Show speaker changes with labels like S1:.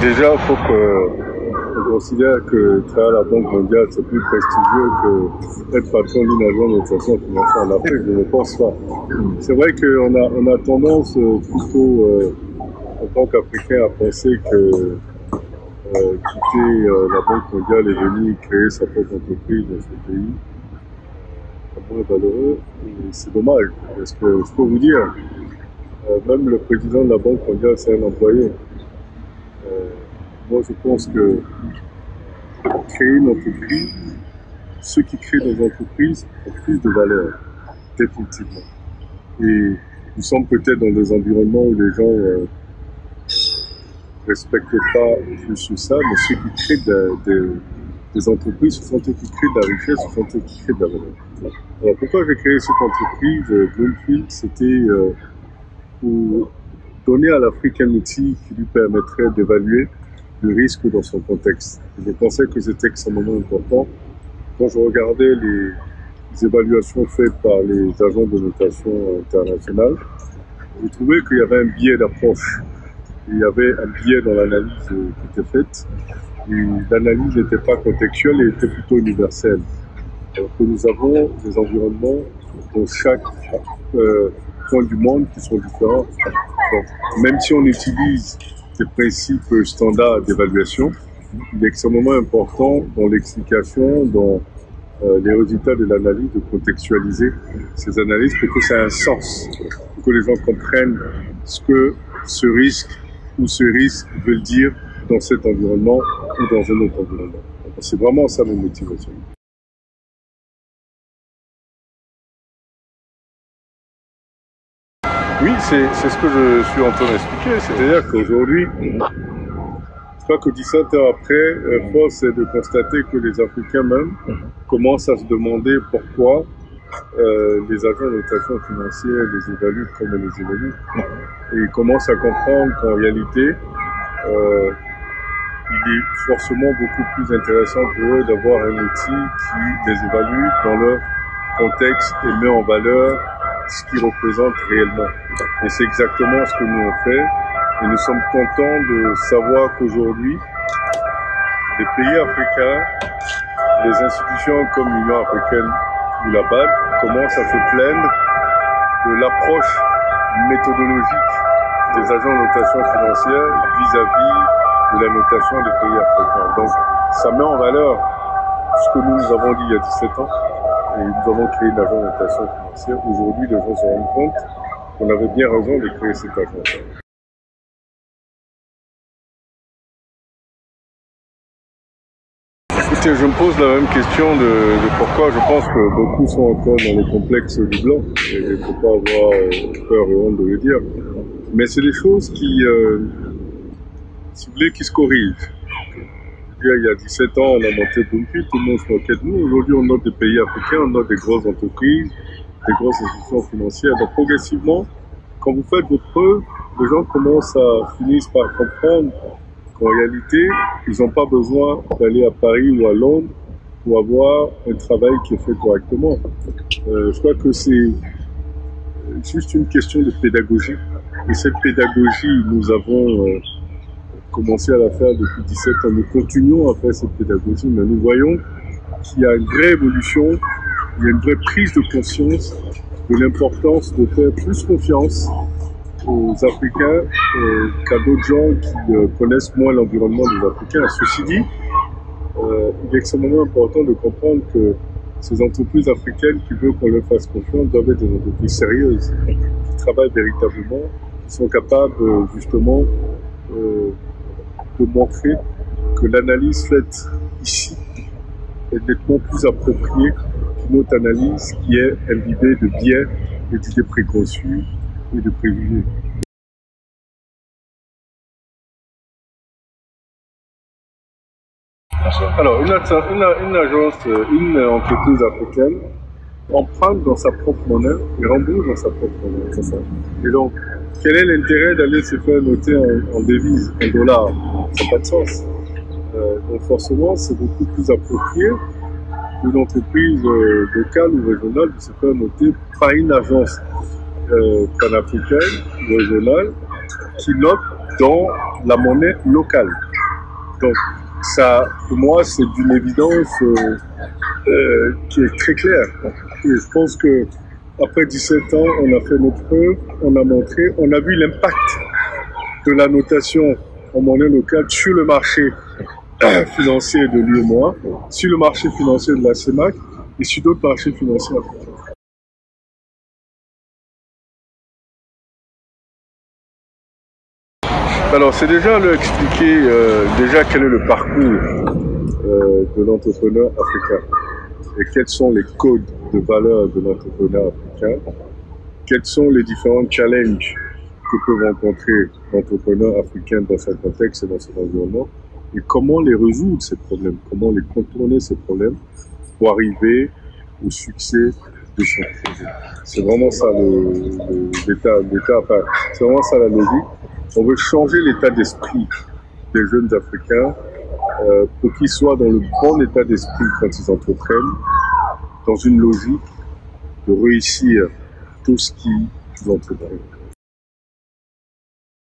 S1: Déjà, il faut qu'on considère que travailler à la Banque mondiale, c'est plus prestigieux qu'être patron d'une agence de notation financière en Afrique. Je ne pense pas. C'est vrai qu'on a tendance plutôt, en tant qu'Africain, à penser que quitter la Banque mondiale et venir créer sa propre entreprise dans ce pays, c'est moins valeureux. C'est dommage, parce que je peux vous dire, même le président de la Banque mondiale, c'est un employé. Moi, je pense que créer une entreprise, ceux qui créent des entreprises ont plus de valeur, définitivement. Et nous sommes peut-être dans des environnements où les gens ne respectent pas plus ça, mais ceux qui créent des entreprises, ce sont eux qui créent de la richesse, ce sont eux qui créent de la valeur. Alors, pourquoi j'ai créé cette entreprise, Bloomfield, c'était pour donner à l'Afrique un outil qui lui permettrait d'évaluer le risque dans son contexte. Je pensais que c'était extrêmement important. Quand je regardais les évaluations faites par les agents de notation internationale, je trouvais qu'il y avait un biais d'approche. Il y avait un biais dans l'analyse qui était faite. L'analyse n'était pas contextuelle et était plutôt universelle. Alors que nous avons des environnements dans chaque point du monde qui sont différents. Donc, même si on utilise des principes standards d'évaluation, il est extrêmement important dans l'explication, dans les résultats de l'analyse, de contextualiser ces analyses pour que ça ait un sens, pour que les gens comprennent ce que ce risque ou ce risque veut dire dans cet environnement ou dans un autre environnement. C'est vraiment ça ma motivation. Oui, c'est ce que je suis en train d'expliquer. C'est-à-dire qu'aujourd'hui, je crois que 17 ans après, force est de constater que les Africains même commencent à se demander pourquoi les agents de notation financière les évaluent comme ils les évaluent. Et ils commencent à comprendre qu'en réalité, il est forcément beaucoup plus intéressant pour eux d'avoir un outil qui les évalue dans leur contexte et met en valeur ce qu'ils représentent réellement. Et c'est exactement ce que nous on fait. Et nous sommes contents de savoir qu'aujourd'hui, les pays africains, les institutions comme l'Union africaine ou la BAD commencent à se plaindre de l'approche méthodologique des agents de notation financière vis-à-vis de la notation des pays africains. Donc, ça met en valeur ce que nous avons dit il y a 17 ans. Et nous avons créé une agence de notation financière. Aujourd'hui, les gens se rendent compte qu'on avait bien raison de créer cette agence. Écoutez, je me pose la même question de pourquoi je pense que beaucoup sont encore dans les complexes du blanc. Et il ne faut pas avoir peur et honte de le dire. Mais c'est des choses qui, si vous voulez, qui se corrigent. Il y a 17 ans, on a monté Bloomfield, tout le monde se moquait de nous. Aujourd'hui, on note des pays africains, on note des grosses entreprises, des grosses institutions financières. Donc, progressivement, quand vous faites vos preuves, les gens finissent par comprendre qu'en réalité, ils n'ont pas besoin d'aller à Paris ou à Londres pour avoir un travail qui est fait correctement. Je crois que c'est juste une question de pédagogie. Et cette pédagogie, nous avons commencé à la faire depuis 17 ans. Nous continuons à faire cette pédagogie, mais nous voyons qu'il y a une vraie évolution, il y a une vraie prise de conscience de l'importance de faire plus confiance aux Africains qu'à d'autres gens qui connaissent moins l'environnement des Africains. Ceci dit, il est extrêmement important de comprendre que ces entreprises africaines qui veulent qu'on leur fasse confiance doivent être des entreprises sérieuses, qui travaillent véritablement, qui sont capables justement de montrer que l'analyse faite ici est nettement plus appropriée qu'une autre analyse qui est imbibée de biais et d'idées préconçues et de préjugés. Alors, une entreprise africaine emprunte dans sa propre monnaie et rembourse dans sa propre monnaie. C'est ça. Et donc, quel est l'intérêt d'aller se faire noter en devise, en dollars? Ça n'a pas de sens. Donc forcément, c'est beaucoup plus approprié qu'une entreprise locale ou régionale de se faire noter par une agence panafricaine ou régionale qui note dans la monnaie locale. Donc, ça, pour moi, c'est d'une évidence qui est très claire. Et je pense que après 17 ans, on a fait notre preuve, on a montré, on a vu l'impact de la notation en monnaie locale sur le marché financier de l'UEMOA, sur le marché financier de la CEMAC et sur d'autres marchés financiers africains. Alors, c'est déjà leur expliquer déjà quel est le parcours de l'entrepreneur africain et quels sont les codes de valeur de l'entrepreneur africain, quels sont les différents challenges que peut rencontrer l'entrepreneur africain dans son contexte et dans son environnement, et comment les résoudre ces problèmes, comment les contourner ces problèmes pour arriver au succès de son projet. C'est vraiment ça enfin, c'est vraiment ça la logique. On veut changer l'état d'esprit des jeunes Africains pour qu'ils soient dans le bon état d'esprit quand ils entreprennent, dans une logique de réussir tout ce qu'ils entreprennent.